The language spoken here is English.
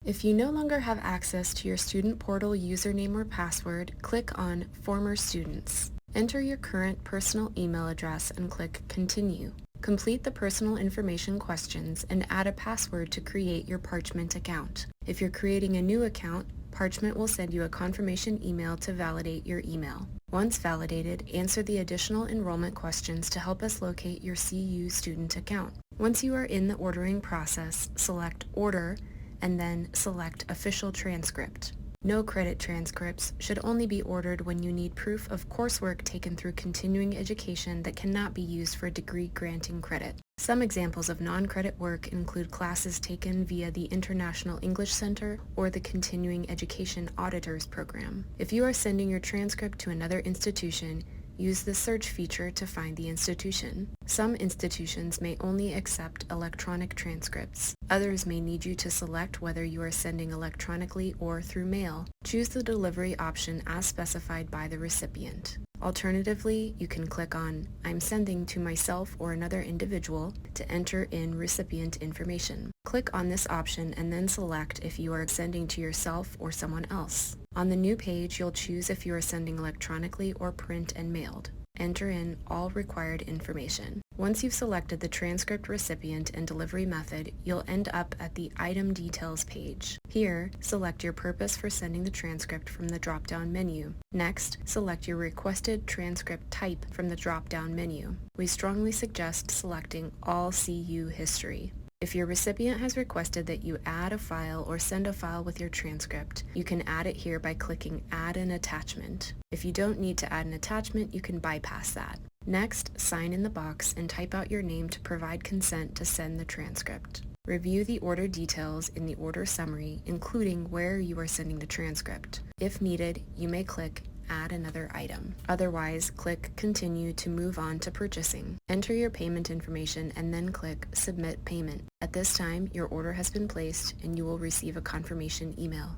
If you no longer have access to your student portal username or password, click on Former Students. Enter your current personal email address and click Continue. Complete the personal information questions and add a password to create your Parchment account. If you're creating a new account, Parchment will send you a confirmation email to validate your email. Once validated, answer the additional enrollment questions to help us locate your CU student account. Once you are in the ordering process, select Order and then select Official Transcript. No credit transcripts should only be ordered when you need proof of coursework taken through continuing education that cannot be used for degree granting credit. Some examples of non-credit work include classes taken via the International English Center or the Continuing Education Auditors program. If you are sending your transcript to another institution, use the search feature to find the institution. Some institutions may only accept electronic transcripts. Others may need you to select whether you are sending electronically or through mail. Choose the delivery option as specified by the recipient. Alternatively, you can click on I'm sending to myself or another individual to enter in recipient information. Click on this option and then select if you are sending to yourself or someone else. On the new page, you'll choose if you are sending electronically or print and mailed. Enter in all required information. Once you've selected the transcript recipient and delivery method, you'll end up at the Item Details page. Here, select your purpose for sending the transcript from the drop-down menu. Next, select your requested transcript type from the drop-down menu. We strongly suggest selecting All CU History. If your recipient has requested that you add a file or send a file with your transcript, you can add it here by clicking Add an Attachment. If you don't need to add an attachment, you can bypass that. Next, sign in the box and type out your name to provide consent to send the transcript. Review the order details in the order summary, including where you are sending the transcript. If needed, you may click Add another item. Otherwise, click Continue to move on to purchasing. Enter your payment information and then click Submit Payment. At this time, your order has been placed and you will receive a confirmation email.